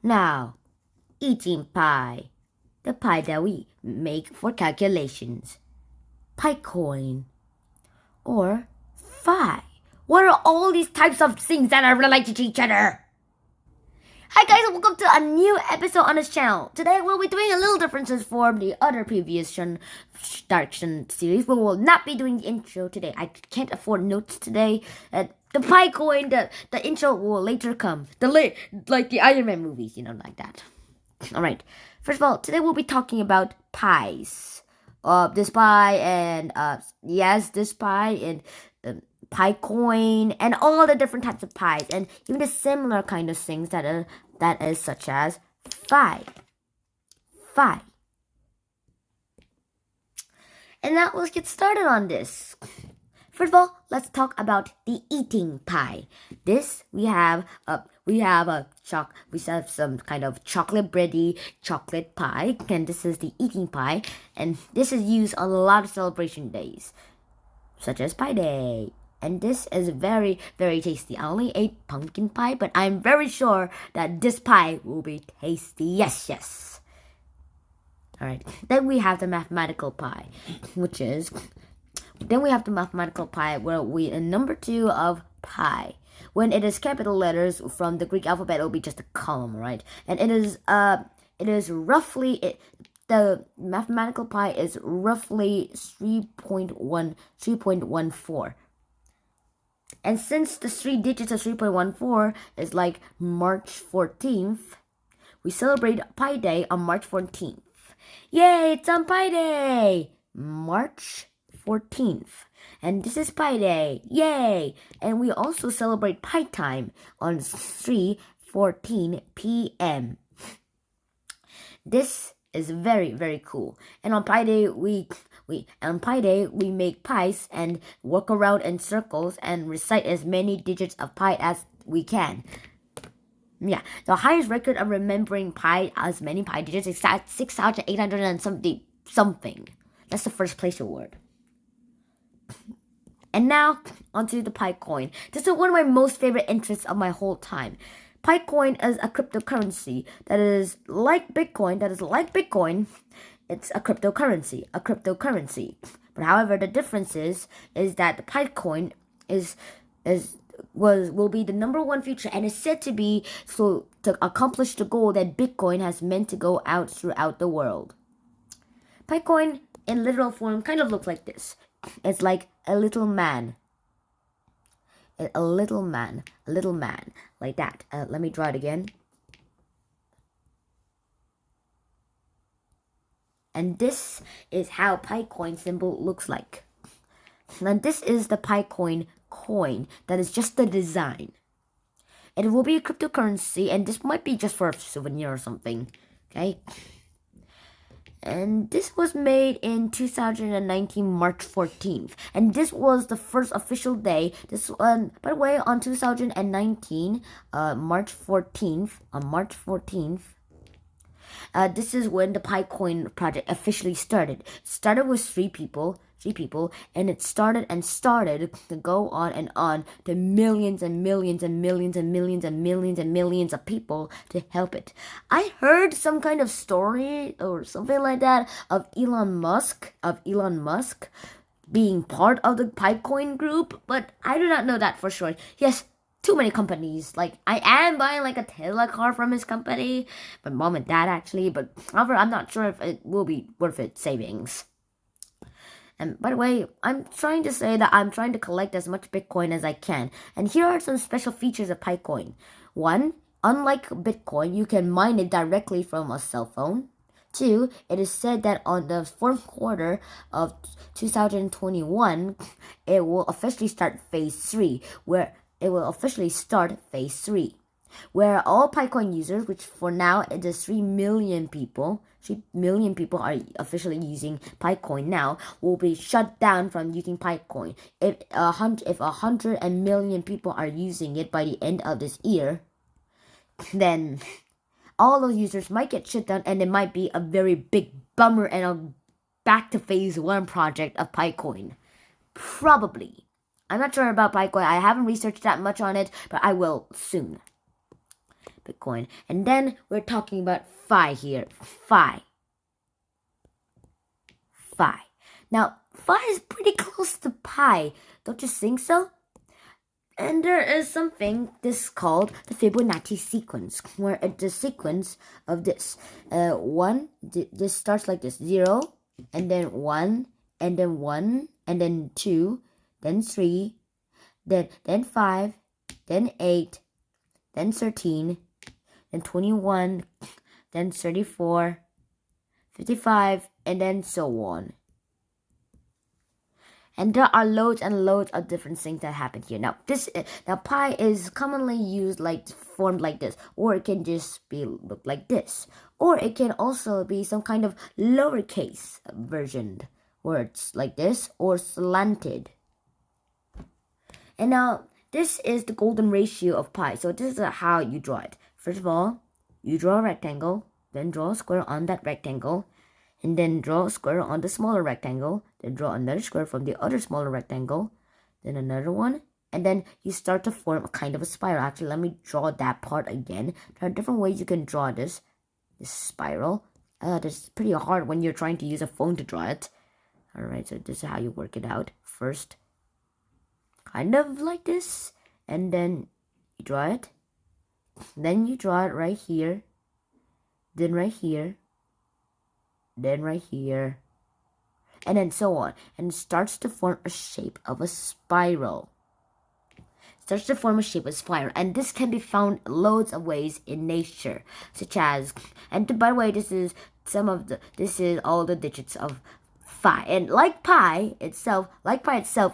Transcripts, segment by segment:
Now, eating pie, the pie that we make for calculations. Pie coin or phi. What are all these types of things that are related to each other? Hi guys, and welcome to a new episode on this channel. Today we'll be doing a little differences from the other previous Direction series. We will not be doing the intro today. I can't afford notes today. The pie coin, the intro will later come. Like the Iron Man movies, like that. Alright. First of all, today we'll be talking about pies. This pie and this pie and pie coin and all the different types of pies and even the similar kind of things that is such as phi. And now let's get started on this. First of all, let's talk about the eating pie. This we have some kind of chocolate bready chocolate pie, and this is the eating pie, and this is used on a lot of celebration days, such as Pie Day. And this is very, very tasty. I only ate pumpkin pie, but I'm very sure that this pie will be tasty. Yes. Alright, then we have the mathematical pie, where we number 2 of pi. When it is capital letters from the Greek alphabet, it will be just a column, right? And the mathematical pi is roughly 3.14. And since the 3 digits of 3.14 is like March 14th, we celebrate Pi Day on March 14th. Yay, it's on Pi Day! March 14th. And this is Pi Day. Yay! And we also celebrate Pi Time on 3:14 p.m. This is very, very cool. And on Pi Day, we make pies and walk around in circles and recite as many digits of pi as we can. Yeah, the highest record of remembering pi as many pi digits is at 6,800 and something. That's the first place award. And now onto the Pi coin. This is one of my most favorite interests of my whole time. Pi coin is a cryptocurrency that is like Bitcoin. It's a cryptocurrency. But however, the difference is that the Pi coin will be the number 1 future and is said to be to accomplish the goal that Bitcoin has meant to go out throughout the world. Pi coin in literal form kind of looks like this. It's like a little man, like that. Let me draw it again. And this is how Pi coin symbol looks like. And this is the Pi coin that is just the design. It will be a cryptocurrency, and this might be just for a souvenir or something. Okay. And this was made in 2019, March 14th. And this was the first official day. By the way, on 2019, March 14th, this is when the Pi coin project officially started. It started with three people, and it started to go on and on to millions and millions and millions and millions and millions and millions of people to help it. I heard some kind of story or something like that of Elon Musk being part of the Pi coin group, but I do not know that for sure. Yes, too many companies. Like, I am buying like a Tesla car from his company, my mom and dad actually, but however, I'm not sure if it will be worth its savings. And by the way, I'm trying to say that I'm trying to collect as much Bitcoin as I can. And here are some special features of Picoin. 1, unlike Bitcoin, you can mine it directly from a cell phone. 2, it is said that on the 4th quarter of 2021, it will officially start phase 3, where all Picoin users, which for now it is 3 million people are officially using Picoin now, will be shut down from using Picoin. If 100 million people are using it by the end of this year, then all those users might get shut down, and it might be a very big bummer and a back to phase 1 project of Picoin. Probably. I'm not sure about Picoin. I haven't researched that much on it, but I will soon. Bitcoin. And then we're talking about phi here. Phi. Now, phi is pretty close to pi. Don't you think so? And there is something this called the Fibonacci sequence, where it's a sequence of this. This starts like this: 0, and then 1, and then 1, and then 2, then 3, then 5, then 8, then 13, then 21, then 34, 55, and then so on. And there are loads and loads of different things that happen here. Now, pi is commonly used formed like this, or it can just be look like this, or it can also be some kind of lowercase version, where it's like this or slanted. And now this is the golden ratio of pi. So this is how you draw it. First of all, you draw a rectangle, then draw a square on that rectangle, and then draw a square on the smaller rectangle, then draw another square from the other smaller rectangle, then another one, and then you start to form a kind of a spiral. Actually, let me draw that part again. There are different ways you can draw this spiral. This is pretty hard when you're trying to use a phone to draw it. Alright, so this is how you work it out. First, kind of like this, and then you draw it. Then you draw it right here, then right here, then right here, and then so on, and it starts to form a shape of a spiral. And this can be found loads of ways in nature, such as, and by the way, this is all the digits of phi, and like pi itself,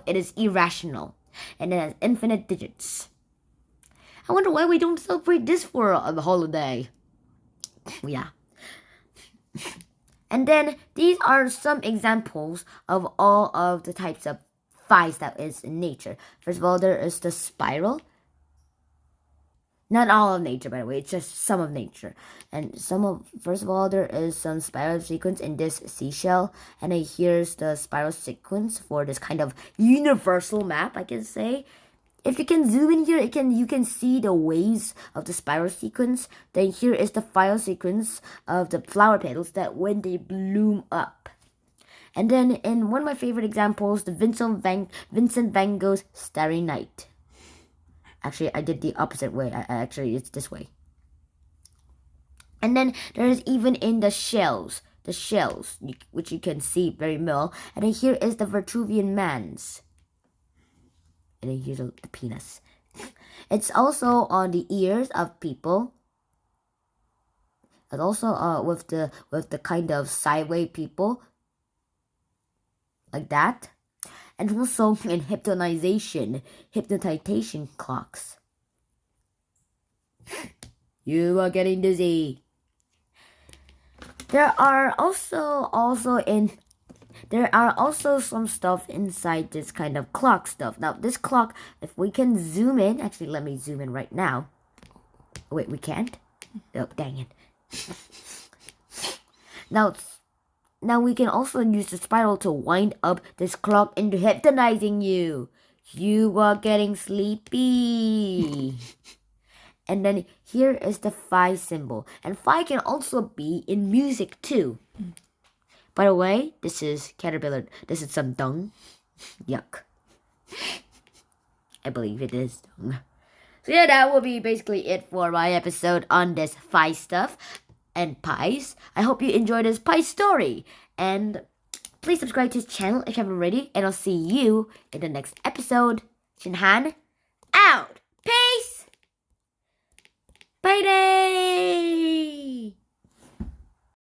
it is irrational, and it has infinite digits. I wonder why we don't celebrate this for a holiday. Yeah. And then these are some examples of all of the types of phis that is in nature. First of all, there is the spiral. Not all of nature, by the way, it's just some of nature. And first of all, there is some spiral sequence in this seashell. And then here's the spiral sequence for this kind of universal map, I can say. If you can zoom in here, you can see the waves of the spiral sequence. Then here is the final sequence of the flower petals that when they bloom up. And then in one of my favorite examples, the Vincent van Gogh's Starry Night. Actually, I did the opposite way. Actually, it's this way. And then there's even in the shells, which you can see very well. And then here is the Vitruvian Man's. And then here's the penis. It's also on the ears of people. And also with the kind of sideways people, like that. And also in hypnotization clocks. You are getting dizzy. There are also some stuff inside this kind of clock stuff. Now, this clock, if we can zoom in, actually, let me zoom in right now. Wait, we can't? Oh, dang it. Now we can also use the spiral to wind up this clock into hypnotizing you. You are getting sleepy. And then here is the phi symbol. And phi can also be in music too. By the way, this is caterpillar. This is some dung. Yuck. I believe it is dung. So yeah, that will be basically it for my episode on this phi stuff and pies. I hope you enjoyed this pie story. And please subscribe to this channel if you haven't already. And I'll see you in the next episode. Shinhan out. Peace. Bye day.